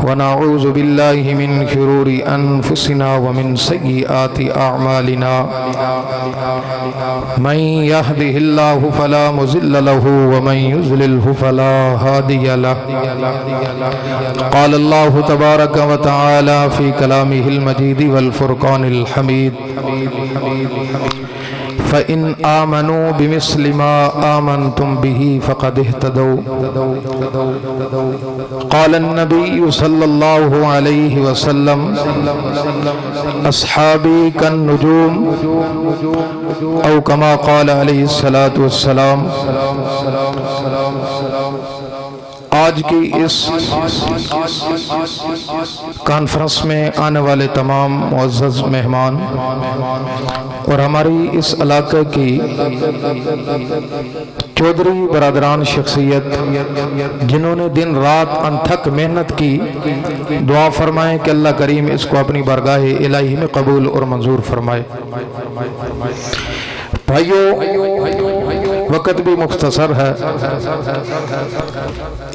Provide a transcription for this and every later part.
ونعوذ بالله من شرور أنفسنا ومن سيئات أعمالنا من يهده الله فلا مضل له ومن يضلله فلا هادي له قال الله تبارك وتعالى في كلامه المجيد والفرقان الحميد فإن آمنوا بمثل ما آمنتم به فقد اهتدوا قال النبي صلى الله عليه وسلم أصحابي كالنجوم أو كما قال عليه الصلاة والسلام۔ آج کی اس کانفرنس میں آنے والے تمام معزز مہمان اور ہماری اس علاقے کی چودھری برادران شخصیت جنہوں نے دن رات انتھک محنت کی، دعا فرمائیں کہ اللہ کریم اس کو اپنی بارگاہ الہی میں قبول اور منظور فرمائے۔ بھائیو، وقت بھی مختصر ہے۔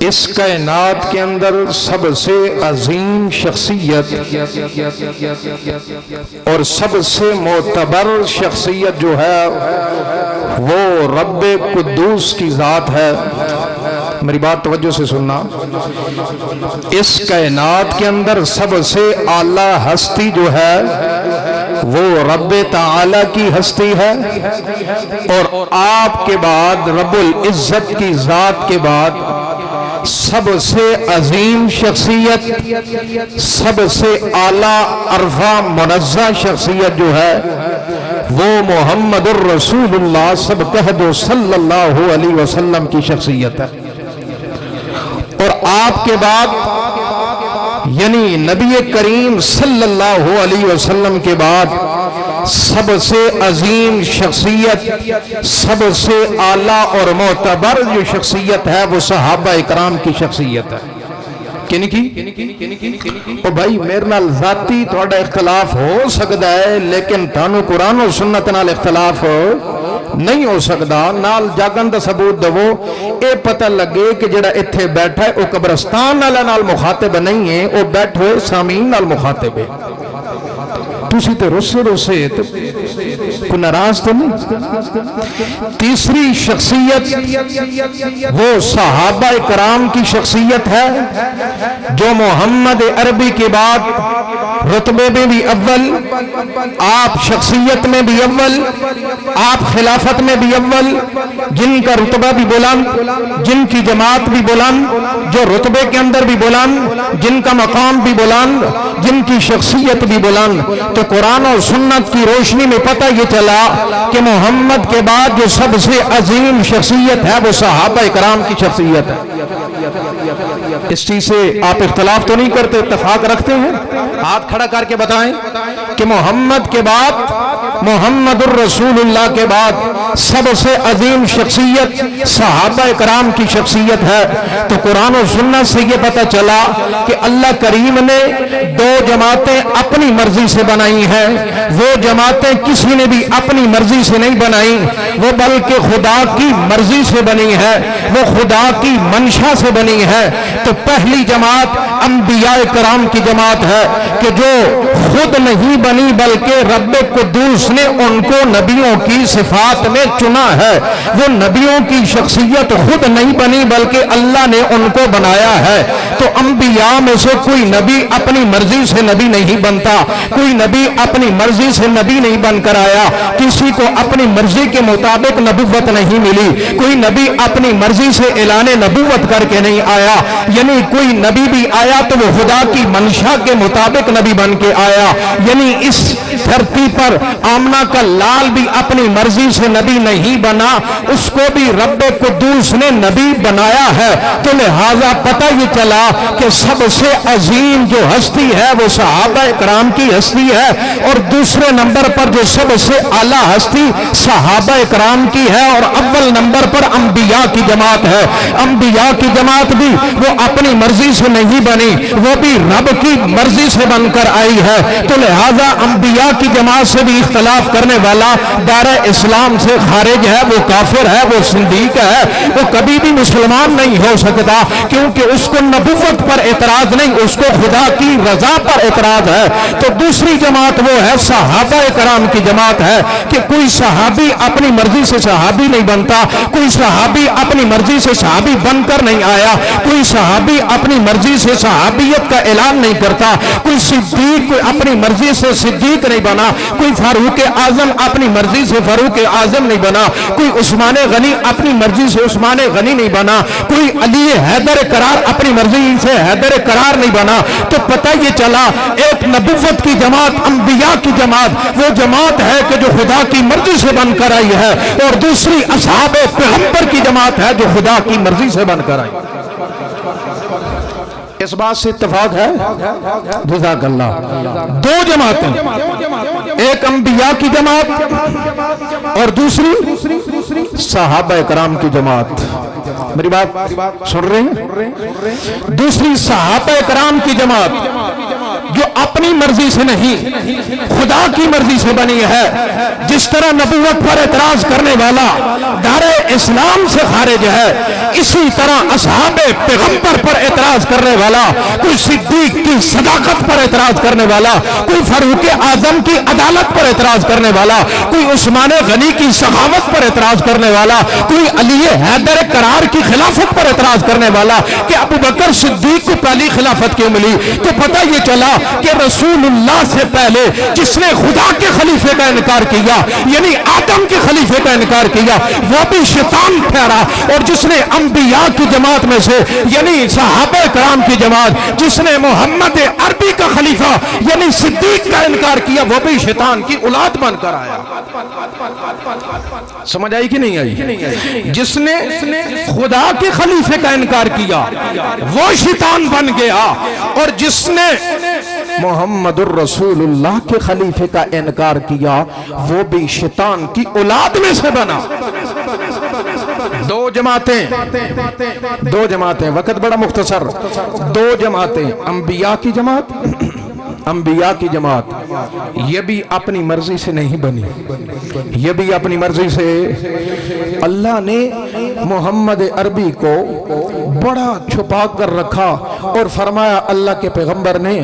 اس کائنات کے اندر سب سے عظیم شخصیت اور سب سے معتبر شخصیت جو ہے وہ رب قدوس کی ذات ہے۔ میری بات توجہ سے سننا، اس کائنات کے اندر سب سے اعلیٰ ہستی جو ہے وہ رب تعالی کی ہستی ہے، اور آپ کے بعد رب العزت کی ذات کے بعد سب سے عظیم شخصیت، سب سے اعلیٰ عرفہ منزہ شخصیت جو ہے وہ محمد الرسول اللہ سب کہہ دو صلی اللہ علیہ وسلم کی شخصیت ہے۔ اور آپ کے بعد یعنی نبی کریم صلی اللہ علیہ وسلم کے بعد سب سے عظیم شخصیت، سب سے اعلیٰ اور معتبر جو شخصیت ہے وہ صحابہ اکرام کی شخصیت ہے۔ کنی کی؟ او بھائی میرے نال ذاتی تھوڑا اختلاف ہو سکتا ہے، لیکن تانو قرآن و سنت نال اختلاف نہیں ہو سکتا۔ نال جاگن دا ثبوت دو، اے پتہ لگے کہ جڑا اتھے بیٹھا ہے او قبرستان نال مخاطب نہیں ہے، او بیٹھ ہوئے سامعین نال مخاطب ہے۔ تُسی تے روسے کو ناراض تو نہیں۔ تیسری شخصیت وہ صحابہ کرام کی شخصیت ہے جو محمد عربی کے بعد رتبے میں بھی اول، آپ شخصیت میں بھی اول، آپ خلافت میں بھی اول، جن کا رتبہ بھی بلند، جن کی جماعت بھی بلند، جو رتبے کے اندر بھی بلند، جن کا مقام بھی بلند، جن کی شخصیت بھی بلند۔ تو قرآن اور سنت کی روشنی میں پتہ یہ چلا کہ محمد کے بعد جو سب سے عظیم شخصیت ہے وہ صحابہ کرام کی شخصیت ہے۔ اس چیز سے آپ اختلاف تو نہیں کرتے، اتفاق رکھتے ہیں؟ ہاتھ کھڑا کر کے بتائیں کہ محمد کے بعد، محمد الرسول اللہ کے بعد سب سے عظیم شخصیت صحابہ کرام کی شخصیت ہے۔ تو قرآن و سنت سے یہ پتہ چلا کہ اللہ کریم نے دو جماعتیں اپنی مرضی سے بنائی ہیں۔ وہ جماعتیں کسی نے بھی اپنی مرضی سے نہیں بنائی، وہ بلکہ خدا کی مرضی سے بنی ہے، وہ خدا کی منشا سے بنی ہے۔ تو پہلی جماعت انبیاء کرام کی جماعت ہے کہ جو خود نہیں بنی بلکہ رب قدوس نے ان کو نبیوں کی صفات میں چنا ہے۔ وہ نبیوں کی شخصیت خود نہیں بنی بلکہ اللہ نے ان کو بنایا ہے۔ تو انبیاء میں سے کوئی نبی اپنی مرضی سے نبی نہیں بنتا، کوئی نبی اپنی مرضی سے نبی نہیں بن کر آیا، کسی کو اپنی مرضی کے مطابق نبوت نہیں ملی، کوئی نبی اپنی مرضی سے اعلان نبوت کر کے نہیں آیا، یعنی کوئی نبی بھی آیا تو وہ خدا کی منشا کے مطابق نبی بن کے آیا۔ یعنی اس دھرتی پر آمنہ کا لال بھی اپنی مرضی سے نبی نہیں بنا، اس کو بھی رب قدوس نے نبی بنایا ہے۔ تو لہذا پتہ یہ چلا کہ سب سے عظیم جو ہستی ہے وہ صحابہ کرام کی ہستی ہے، اور دوسرے نمبر پر جو سب سے اعلیٰ ہستی صحابہ کرام کی ہے، اور اول نمبر پر انبیاء کی جماعت ہے۔ انبیاء کی جماعت بھی وہ اپنی مرضی سے نہیں بنی، وہ بھی رب کی مرضی سے بن کر آئی ہے۔ تو لہذا انبیاء کی جماعت سے بھی اختلاف کرنے والا دائرہ اسلام سے خارج ہے، وہ کافر ہے، وہ زندیق ہے، وہ کبھی بھی مسلمان نہیں ہو سکتا، کیونکہ اس کو نبوت پر اعتراض نہیں، اس کو خدا کی رضا پر اعتراض ہے۔ تو دوسری جماعت وہ ہے صحابہ کرام کی جماعت ہے کہ کوئی صحابی اپنی مرضی سے صحابی نہیں بنتا، کوئی صحابی اپنی مرضی سے صحابی بن کر نہیں آیا، کوئی صحابی اپنی مرضی سے صحابیت کا اعلان نہیں کرتا، کوئی صدیق کوئی اپنی مرضی سے صدیق نہیں بنا، کوئی فاروق اعظم اپنی مرضی سے فاروق اعظم نہیں بنا، کوئی عثمان غنی اپنی مرضی سے عثمان غنی نہیں بنا، کوئی علی حیدر قرار اپنی مرضی سے حیدر قرار نہیں بنا۔ تو پتہ یہ چلا ایک نبوت کی جماعت، انبیاء کی جماعت وہ جماعت ہے کہ جو خدا کی مرضی سے بن کر آئی ہے، اور دوسری اصحاب پیغمبر کی جماعت ہے جو خدا کی مرضی سے بن کر آئی۔ اس بات سے اتفاق ہے؟ جزاک اللہ۔ دو جماعتیں، ایک انبیاء کی جماعت اور دوسری صحابہ کرام کی جماعت۔ میری بات سن رہے ہیں؟ دوسری صحابہ کرام کی جماعت جو اپنی مرضی سے نہیں خدا کی مرضی سے بنی ہے، جس طرح نبوت پر اعتراض کرنے والا دائرہ اسلام سے خارج ہے، اسی طرح اصحاب پیغمبر پر اعتراض کرنے والا، کوئی صدیق کی صداقت پر اعتراض کرنے والا، کوئی فاروق اعظم کی عدالت پر اعتراض کرنے والا، کوئی عثمان غنی کی سخاوت پر اعتراض کرنے والا، کوئی علی حیدر قرار کی خلافت پر اعتراض کرنے والا کہ ابو بکر صدیق کو پہلی خلافت کیوں ملی۔ تو پتہ یہ چلا کہ رسول اللہ سے پہلے جس نے خدا کے خلیفے کا انکار کیا، یعنی آدم کے خلیفے کا انکار کیا، وہ بھی شیطان ٹھہرا، اور جس نے انبیاء کی جماعت میں سے یعنی صحابہ کرام کی جماعت جس نے محمد عربی کا خلیفہ یعنی صدیق کا انکار کیا، وہ بھی شیطان کی اولاد بن کر آیا۔ سمجھ آئی کہ نہیں آئی؟ جس نے خدا کے خلیفے کا انکار کیا وہ شیطان بن گیا، اور جس نے محمد الرسول اللہ کے خلیفے کا انکار کیا وہ بھی شیطان کی اولاد میں سے بنا۔ دو جماعتیں، وقت بڑا مختصر، دو جماعتیں، انبیاء کی جماعت یہ بھی اپنی مرضی سے نہیں بنی، یہ بھی اپنی مرضی سے اللہ نے محمد عربی کو بڑا چھپا کر رکھا، اور فرمایا اللہ کے پیغمبر نے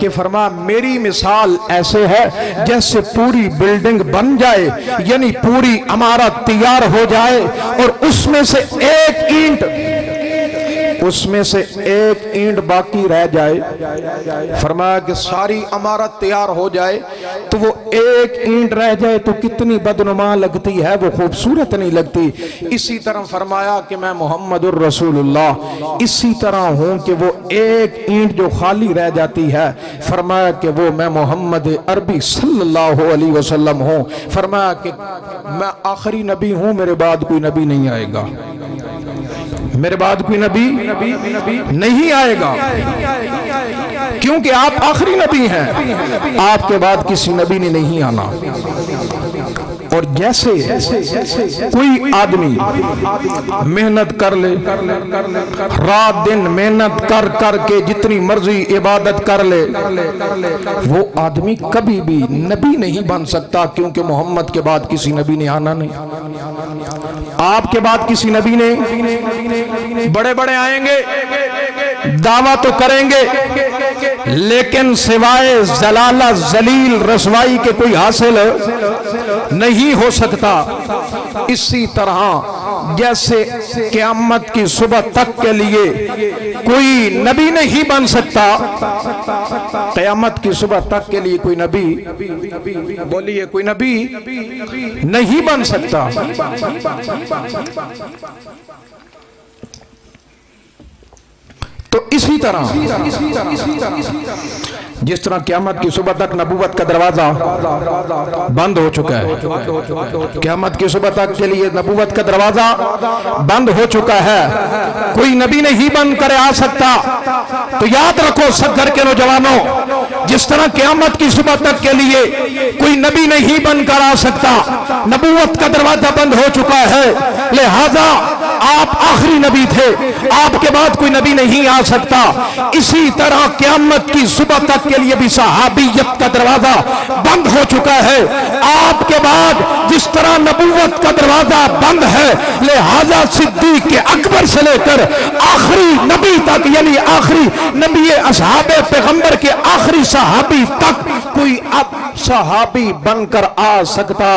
کہ فرمایا میری مثال ایسے ہے جیسے پوری بلڈنگ بن جائے، یعنی پوری عمارت تیار ہو جائے اور اس میں سے ایک اینٹ باقی رہ جائے، فرمایا کہ ساری عمارت تیار ہو جائے تو وہ ایک اینٹ رہ جائے تو کتنی بدنما لگتی ہے، وہ خوبصورت نہیں لگتی۔ اسی طرح فرمایا کہ میں محمد الرسول اللہ اسی طرح ہوں کہ وہ ایک اینٹ جو خالی رہ جاتی ہے، فرمایا کہ وہ میں محمد عربی صلی اللہ علیہ وسلم ہوں، فرمایا کہ میں آخری نبی ہوں، میرے بعد کوئی نبی نہیں آئے گا، میرے بعد کوئی نبی نہیں آئے گا، کیونکہ آپ آخری نبی ہیں، آپ کے بعد کسی نبی نے نہیں آنا۔ اور جیسے کوئی آدمی محنت کر لے، رات دن محنت کر کر کے جتنی مرضی عبادت کر لے، وہ آدمی کبھی بھی نبی نہیں بن سکتا، کیونکہ محمد کے بعد کسی نبی نے آنا نہیں، آپ کے بعد کسی نبی نے، بڑے بڑے آئیں گے دعویٰ تو کریں گے لیکن سوائے زلالہ ذلیل رسوائی کے کوئی حاصل نہیں ہو سکتا۔ اسی طرح جیسے قیامت کی صبح تک کے لیے کوئی نبی نہیں بن سکتا، قیامت کی صبح تک کے لیے کوئی نبی، بولیے کوئی نبی نہیں بن سکتا۔ تو اسی طرح جس طرح قیامت کی صبح تک نبوت کا دروازہ بند ہو چکا ہے، قیامت کی صبح تک کے لیے نبوت کا دروازہ بند ہو چکا ہے، کوئی نبی نہیں بن کر آ سکتا۔ تو یاد رکھو سدھر کے نوجوانوں، جس طرح قیامت کی صبح تک کے لیے کوئی نبی نہیں بن کر آ سکتا، نبوت کا دروازہ بند ہو چکا ہے، لہذا آپ آخری نبی تھے، آپ کے بعد کوئی نبی نہیں آ سکتا۔ اسی طرح قیامت کی صبح تک کے لیے بھی صحابیت کا دروازہ بند ہو چکا ہے۔ آپ کے بعد جس طرح نبوت کا دروازہ بند ہے، لہذا صدیق کے اکبر سے لے کر آخری نبی تک، یعنی آخری نبی اصحاب پیغمبر کے آخری صحابی تک کوئی اب صحابی بن کر آ سکتا،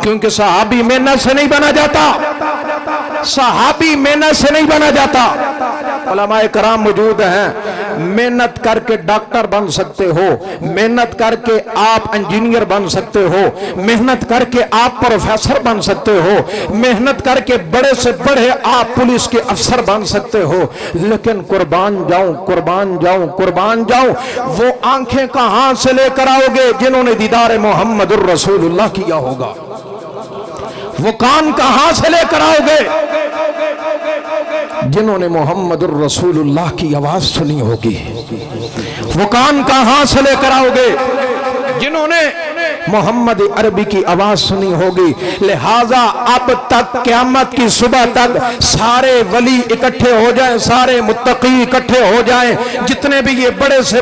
کیونکہ صحابی محنت سے نہیں بنا جاتا، صحابی محنت سے نہیں بنا جاتا۔ علماء کرام موجود ہیں، محنت کر کے ڈاکٹر بن سکتے ہو، محنت کر کے آپ انجینئر بن سکتے ہو، محنت کر کے آپ پروفیسر بن سکتے ہو، محنت کر کے بڑے سے بڑے آپ پولیس کے افسر بن سکتے ہو، لیکن قربان جاؤں قربان جاؤں قربان جاؤں، وہ آنکھیں کہاں سے لے کر آؤ گے جنہوں نے دیدار محمد الرسول اللہ کیا ہوگا؟ وہ کان کہاں سے لے کر آؤ گے جنہوں نے محمد الرسول اللہ کی آواز سنی ہوگی؟ وہ کان کہاں سے لے کر آؤ گے جنہوں نے محمد عربی کی آواز سنی ہوگی؟ لہٰذا اب تک قیامت کی صبح تک سارے ولی اکٹھے ہو جائیں، سارے متقی اکٹھے ہو جائیں، جتنے بھی یہ بڑے سے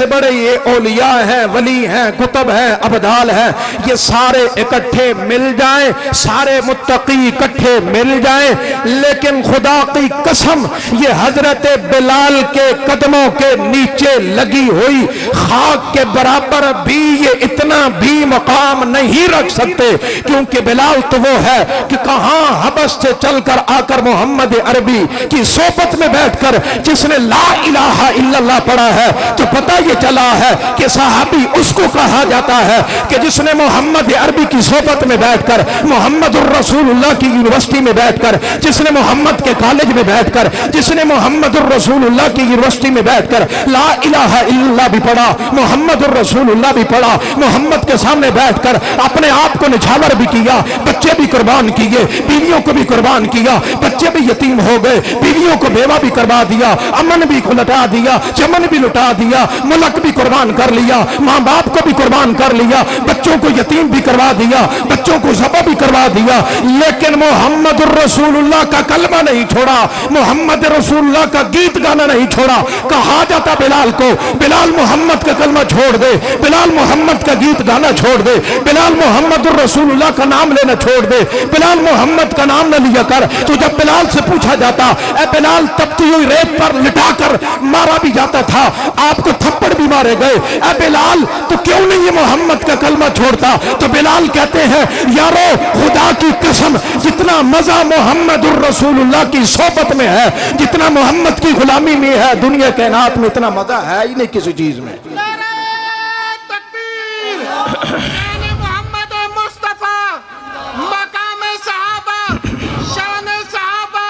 بڑے یہ اولیاء ہیں، ولی ہیں، کتب ہیں، ابدال ہیں، یہ سارے اکٹھے مل جائیں، سارے متقی اکٹھے مل جائیں، لیکن خدا کی قسم یہ حضرت بلال کے قدموں کے نیچے لگی ہوئی خاک کے برابر بھی یہ اتنا بھی مقام نہیں رکھ سکتے، کیونکہ بلال تو وہ ہے کہ کہاں حبش سے چل کر آ کر محمد عربی کی صحبت میں بیٹھ کر جس نے لا الہ الا اللہ پڑھا ہے، تو پتہ یہ چلا ہے کہ صحابی اس کو کہا جاتا ہے کہ جس نے محمد عربی کی صحبت میں بیٹھ کر، محمد الرسول اللہ کی یونیورسٹی میں بیٹھ کر، جس نے محمد کے کالج میں بیٹھ کر، جس نے محمد الرسول اللہ کی یونیورسٹی میں بیٹھ کر لا الہ الا اللہ بھی پڑھا، محمد الرسول اللہ بھی پڑھا، محمد کے سامنے بیٹھ کر اپنے آپ کو نچھاور بھی کیا، بچے بھی قربان کیے، بیویوں کو بھی قربان کیا، بچے بھی یتیم ہو گئے، بیویوں کو بیوہ بھی کروا دیا، امن بھی لٹا دیا، چمن بھی لٹا دیا، ملک بھی قربان کر لیا، ماں باپ کو بھی قربان کر لیا، بچوں کو یتیم بھی کروا دیا، بچوں کو ذبح بھی کروا دیا، لیکن محمد الرسول اللہ کا کلمہ نہیں چھوڑا، محمد رسول اللہ کا گیت گانا نہیں چھوڑا۔ کہا جاتا بلال کو، بلال محمد کا کلمہ چھوڑ دے، بلال محمد کا گیت گانا چھوڑ دے، بلال محمد الرسول اللہ کا نام لینا چھوڑ دے، بلال محمد کا نام نہ لیا کر۔ تو جب بلال سے پوچھا جاتا، اے بلال تپتی ہوئی ریت پر لٹا کر مارا بھی جاتا تھا، آپ کو تھپڑ بھی مارے گئے، اے بلال تو کیوں نہیں یہ محمد کا کلمہ چھوڑتا؟ تو بلال کہتے ہیں یارو خدا کی قسم، جتنا مزہ محمد الرسول اللہ کی صحبت میں ہے، جتنا محمد کی غلامی میں ہے، دنیا کائنات میں اتنا مزہ ہے ہی نہیں کسی چیز میں۔ محمد مصطفیٰ، مقام صحابہ، شان صحابہ،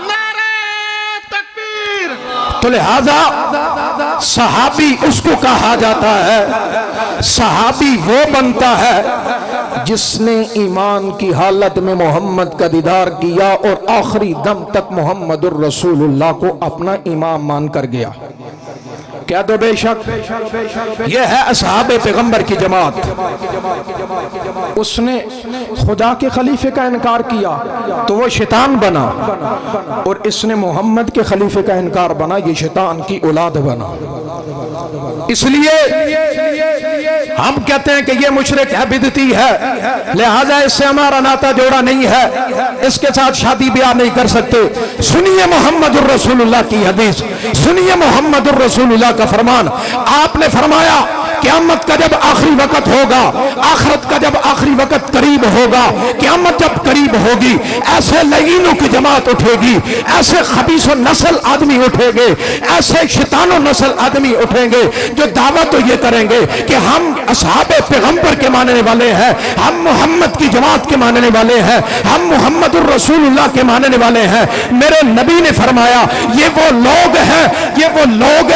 نعرہ تکبیر۔ تو لہذا صحابی اس کو کہا جاتا ہے، صحابی وہ بنتا ہے جس نے ایمان کی حالت میں محمد کا دیدار کیا اور آخری دم تک محمد الرسول اللہ کو اپنا امام مان کر گیا۔ کیا دو بے شک یہ ہے اصحاب پیغمبر کی جماعت۔ اس نے خدا کے خلیفے کا انکار کیا تو وہ شیطان بنا، اور اس نے محمد کے خلیفے کا انکار بنا، یہ شیطان کی اولاد بنا۔ اس لیے ہم کہتے ہیں کہ یہ مشرک ہے، بدعتی ہے، لہذا اس سے ہمارا ناتا جوڑا نہیں ہے، اس کے ساتھ شادی بیاہ نہیں کر سکتے۔ سنیے محمد الرسول اللہ کی حدیث، سنیے محمد الرسول اللہ کا فرمان۔ آپ نے فرمایا قیامت کا جب آخری وقت ہوگا، آخرت کا جب آخری وقت قریب ہوگا، قیامت جب قریب ہوگی، ایسے لعینوں کی جماعت اٹھے گی، ایسے خبیث و نسل آدمی اٹھے گے، ایسے شیطان و نسل آدمی اٹھیں گے جو دعویٰ تو یہ کریں گے کہ ہم اصحاب پیغمبر کے ماننے والے ہیں، ہم محمد کی جماعت کے ماننے والے ہیں، ہم محمد الرسول اللہ کے ماننے والے ہیں۔ میرے نبی نے فرمایا یہ وہ لوگ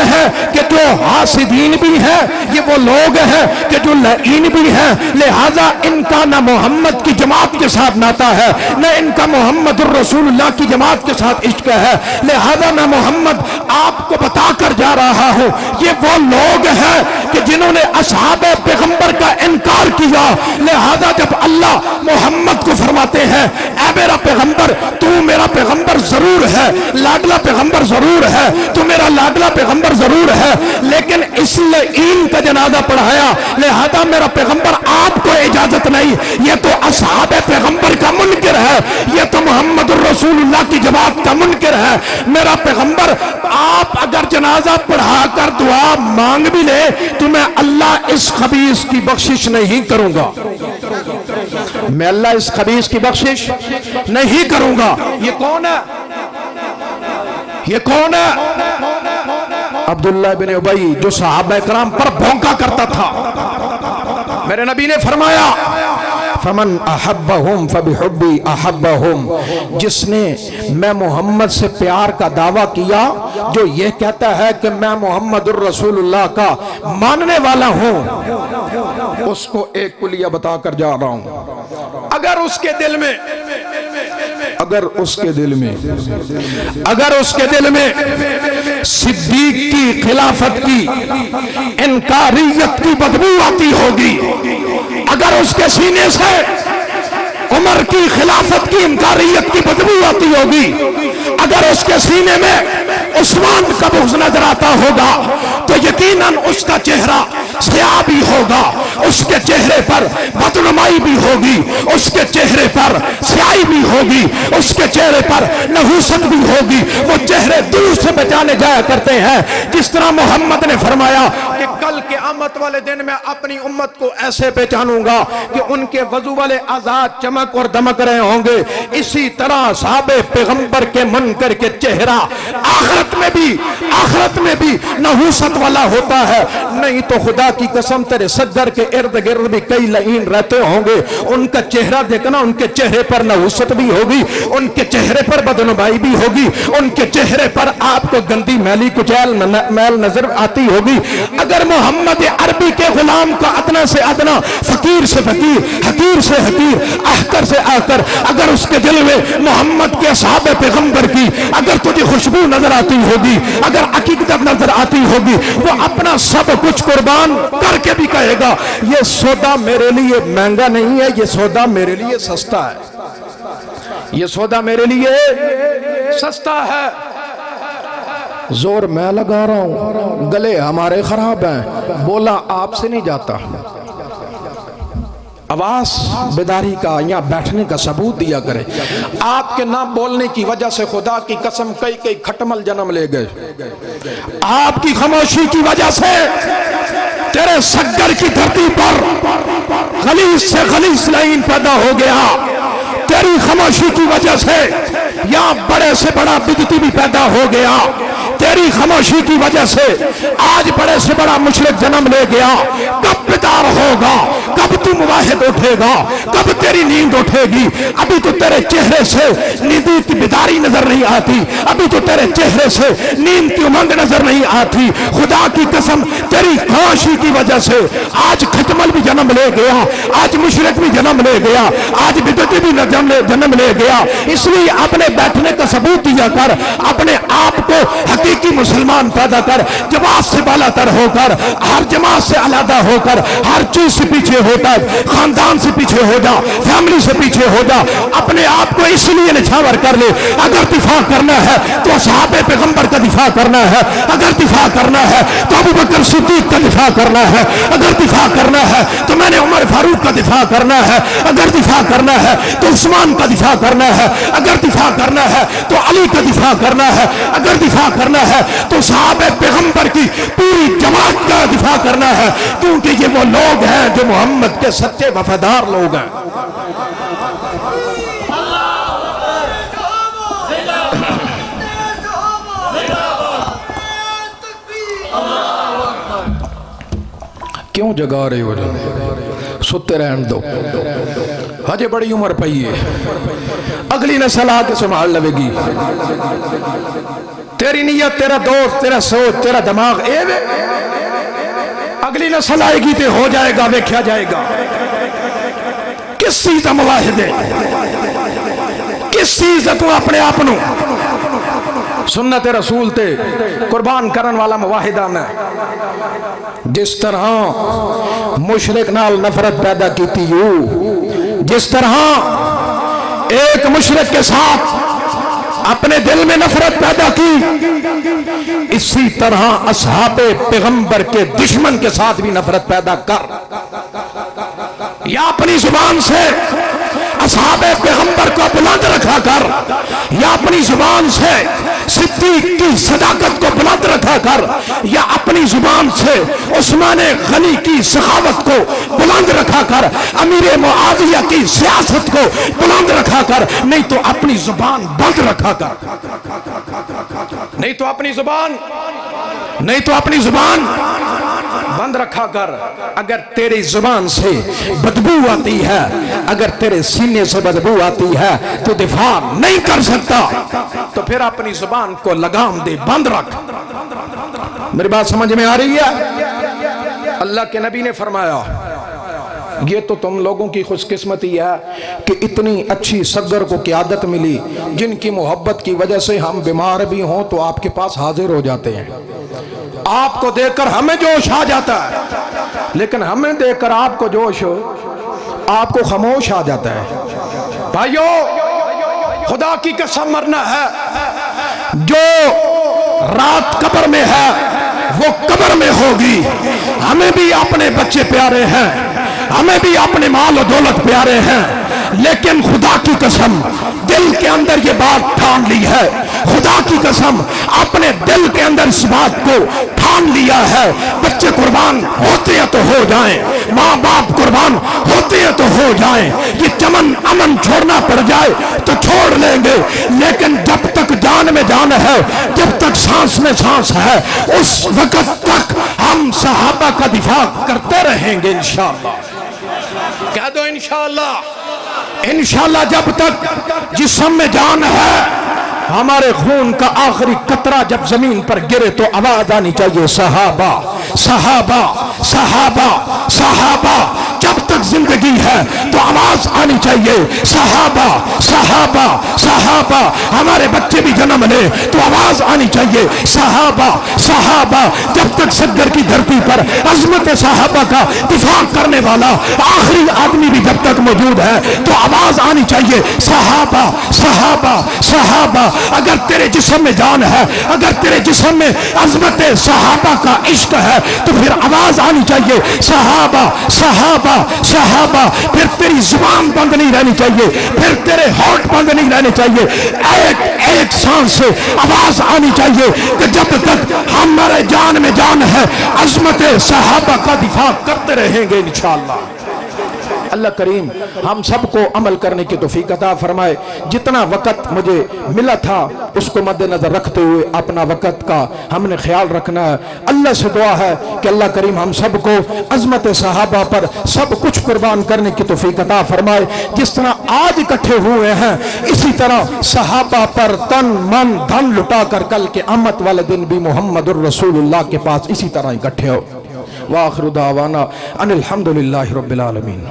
ہیں کہ جو حاسدین بھی ہیں، یہ وہ وہ لوگ ہیں کہ جو لعین بھی ہیں، لہذا ان کا نہ محمد کی جماعت کے ساتھ ناتا ہے، نہ ان کا محمد الرسول اللہ کی جماعت کے ساتھ عشق ہے، لہذا میں محمد آپ کو بتا کر جا رہا ہوں یہ وہ لوگ ہیں کہ جنہوں نے اصحاب پیغمبر کا انکار کیا، لہذا جب اللہ محمد کو فرماتے ہیں اے میرا پیغمبر تو میرا پیغمبر ضرور ہے، لاڈلا پیغمبر ضرور ہے، تو میرا لاڈلا پیغمبر ضرور ہے، لیکن اس لعین کا جنازہ پڑھایا، لہذا میرا پیغمبر آپ کو اجازت نہیں، یہ تو اصحاب پیغمبر کا منکر ہے، یہ تو محمد الرسول اللہ کی جماعت کا منکر ہے، میرا پیغمبر آپ اگر جنازہ پڑھا کر دعا مانگ بھی لے تو میں اللہ اس خبیث کی بخشش نہیں کروں گا، میں اللہ اس خبیث کی بخشش نہیں کروں گا۔ یہ کون ہے؟ یہ کون ہے؟ عبداللہ بن ابی جو صحابہ کرام پر بھونکا کرتا تھا۔ میرے نبی نے فرمایا فمن احبہم فبحبی احبہم، جس نے میں محمد سے پیار کا دعویٰ کیا، جو یہ کہتا ہے کہ میں محمد الرسول اللہ کا ماننے والا ہوں، اس کو ایک کلیہ بتا کر جا رہا ہوں، اگر اس کے دل میں صدیق کی خلافت کی انکاریت کی بدبو آتی ہوگی، اگر اس کے سینے سے عمر کی خلافت کی انکاریت کی بدبو آتی ہوگی، اگر اس کے سینے میں عثمان کا بغض نظر آتا ہوگا تو یقیناً اس کا چہرہ سیاہ بھی ہوگا، اس کے چہرے پر بدنمائی بھی ہوگی، اس کے چہرے پر سیاہی بھی ہوگی، اس کے چہرے پر نحوست بھی ہوگی، وہ چہرے دور سے بچانے جایا کرتے ہیں، جس طرح محمد نے فرمایا کہ کل قیامت والے دن میں اپنی امت کو ایسے پہچانوں گا کہ ان کے وضو والے اعضاء چمک اور دمک رہے ہوں گے، اسی طرح صحابہ پیغمبر کے منکر کے چہرہ آخرت میں بھی نحوست والا ہوتا ہے، نہیں تو خدا کی قسم تیرے صدر کے ارد گرد بھی کئی لعین رہتے ہوں گے، ان کا چہرہ دیکھنا، ان کے چہرے پر نحوست بھی ہوگی، ان کے چہرے پر بدنمائی بھی ہوگی، ان کے چہرے پر آپ کو گندی میلی کچیل میل نظر آتی ہوگی۔ اگر محمد عربی کے غلام کا ادنا سے ادنا، فقیر سے فقیر، حقیر سے حقیر، احقر سے احقر، اگر اس کے دل میں محمد کے اصحاب پیغمبر کی اگر تجھے خوشبو نظر آتی ہوگی، اگر عقیدت نظر آتی ہوگی، وہ اپنا سب کچھ قربان کر کے بھی کہے گا یہ سودا میرے لیے مہنگا نہیں ہے، یہ سودا میرے لیے سستا ہے، یہ سودا میرے لیے سستا ہے۔ زور میں لگا رہا ہوں، گلے ہمارے خراب ہیں، بولا آپ سے نہیں جاتا، آواز بیداری کا یا بیٹھنے کا ثبوت دیا کرے۔ آپ کے نہ بولنے کی وجہ سے خدا کی قسم کئی کھٹمل جنم لے گئے، آپ کی خاموشی کی وجہ سے تیرے سگر کی دھرتی پر غلیظ سے غلیظ لعین پیدا ہو گیا، تیری خاموشی کی وجہ سے یہاں بڑے سے بڑا بدعتی بھی پیدا ہو گیا، تیری خاموشی کی وجہ سے آج بڑے سے بڑا مشرک جنم لے گیا۔ کب بیدار ہوگا؟ کب تو موحد اٹھے گا؟ کب تیری نیند اٹھے گی؟ ابھی تو تیرے چہرے سے نیند کی بیداری نظر نہیں آتی، ابھی تو تیرے چہرے سے نیند کی امنگ نظر نہیں آتی۔ خدا کی قسم تیری خاموشی کی وجہ سے آج کھٹمل بھی جنم لے گیا، آج مشرک بھی جنم لے گیا، آج بدعتی بھی جنم لے گیا۔ اس لیے اپنے بیٹھنے کا ثبوت دیا کر، اپنے آپ کو حقیقی مسلمان پیدا کر، جماعت سے بالا تر ہو کر، ہر جماعت سے علیحدہ ہو کر، ہر چیز سے پیچھے ہو کر، خاندان سے پیچھے ہو جا، فیملی سے پیچھے ہو جا، اپنے آپ کو اس لیے نچھاور کر لے۔ اگر دفاع کرنا ہے تو صحابہ پیغمبر کا دفاع کرنا ہے، اگر دفاع کرنا ہے تو ابوبکر صدیق کا دفاع کرنا ہے، اگر دفاع کرنا ہے تو میں نے عمر فاروق کا دفاع کرنا ہے، اگر دفاع کرنا ہے تو عثمان کا دفاع کرنا ہے، اگر دفاع کرنا ہے تو علی کا دفاع کرنا ہے، اگر دفاع کرنا ہے تو صحابہ پیغمبر کی پوری جماعت کا دفاع کرنا ہے، کیونکہ یہ وہ لوگ ہیں جو محمد کے سچے وفادار لوگ ہیں۔ کیوں جگا رہے ہو؟ ستے رہن دو، ہجے بڑی عمر پئی ہے، اگلی نسل آ کے سنبھال لے گی۔ تیری نیت، تیرا دوست، تیرا سوچ، تیرا دماغ اے وے اگلی نسل آئے گی تو ہو جائے گا، ویکھیا جائے گا کس چیز کا مواحد ہے، کس چیز تو اپنے آپ نو سنت رسول تے قربان کرن والا مواحدہ میں جس طرح مشرک نال نفرت پیدا کیتی جس طرح ایک مشرک کے ساتھ اپنے دل میں نفرت پیدا کی، اسی طرح اصحاب پیغمبر کے دشمن کے ساتھ بھی نفرت پیدا کر، یا اپنی زبان سے اصحاب پیغمبر کو بلند رکھا کر، یا اپنی زبان سے صدیق کی صداقت کو بلند رکھا کر، یا اپنی زبان سے عثمان غنی کی سخاوت کو بلند رکھا کر، امیر معاویہ کی سیاست کو بلند رکھا کر، نہیں تو اپنی زبان بند رکھا کر، نہیں تو اپنی زبان بند رکھا کر۔ اگر تیری زبان سے بدبو آتی ہے، اگر تیرے سینے سے بدبو آتی ہے تو دفاع نہیں کر سکتا، تو پھر اپنی زبان کو لگام دے، بند رکھ۔ میری بات سمجھ میں آ رہی ہے؟ اللہ کے نبی نے فرمایا یہ تو تم لوگوں کی خوش قسمتی ہے کہ اتنی اچھی صدر کو قیادت ملی، جن کی محبت کی وجہ سے ہم بیمار بھی ہوں تو آپ کے پاس حاضر ہو جاتے ہیں، آپ کو دیکھ کر ہمیں جوش آ جاتا ہے، لیکن ہمیں دیکھ کر آپ کو جوش آپ کو خاموش آ جاتا ہے۔ بھائیو خدا کی قسم مرنا ہے، جو رات قبر میں ہے وہ قبر میں ہوگی۔ ہمیں بھی اپنے بچے پیارے ہیں، ہمیں بھی اپنے مال و دولت پیارے ہیں، لیکن خدا کی قسم دل کے اندر یہ بات ٹھان لی ہے، خدا کی قسم اپنے دل کے اندر اس بات کو ٹھان لیا ہے، بچے قربان ہوتے ہیں تو ہو جائیں، ماں باپ قربان ہوتے ہیں تو ہو جائیں، یہ چمن امن چھوڑنا پڑ جائے تو چھوڑ لیں گے، لیکن جب تک جان میں جان ہے، جب تک سانس میں سانس ہے، اس وقت تک ہم صحابہ کا دفاع کرتے رہیں گے انشاءاللہ۔ کہہ دو انشاءاللہ، انشاءاللہ جب تک جسم میں جان ہے، ہمارے خون کا آخری قطرہ جب زمین پر گرے تو آواز آنی چاہیے صحابہ صحابہ صحابہ صحابہ، جب تک زندگی ہے تو آواز آنی چاہیے صحابہ صحابہ صحابہ، ہمارے بچے بھی جنم لے تو آواز آنی چاہیے صحابہ صحابہ، جب تک صدر کی دھرتی پر عظمت صحابہ کا دفاع کرنے والا آخری آدمی بھی جب تک موجود ہے تو آواز آنی چاہیے صحابہ صحابہ صحابہ۔ اگر تیرے جسم میں جان ہے، اگر تیرے جسم میں عظمت صحابہ کا عشق ہے تو پھر آواز آنی چاہیے صحابہ صحابہ صحابہ، پھر تیری زبان بند نہیں رہنی چاہیے، پھر تیرے ہونٹ بند نہیں رہنے چاہیے، ایک ایک سانس سے آواز آنی چاہیے کہ جب تک ہمارے جان میں جان ہے عظمت صحابہ کا دفاع کرتے رہیں گے انشاءاللہ۔ اللہ کریم ہم سب کو عمل کرنے کی توفیق عطا فرمائے۔ جتنا وقت مجھے ملا تھا اس کو مد نظر رکھتے ہوئے اپنا وقت کا ہم نے خیال رکھنا ہے۔ اللہ سے دعا ہے کہ اللہ کریم ہم سب کو عظمت صحابہ پر سب کچھ قربان کرنے کی توفیق عطا فرمائے۔ جس طرح آج اکٹھے ہوئے ہیں اسی طرح صحابہ پر تن من دھن لٹا کر کل کے قیامت والے دن بھی محمد الرسول اللہ کے پاس اسی طرح اکٹھے ہو۔ وآخر دعوانا ان الحمدللہ رب العالمین۔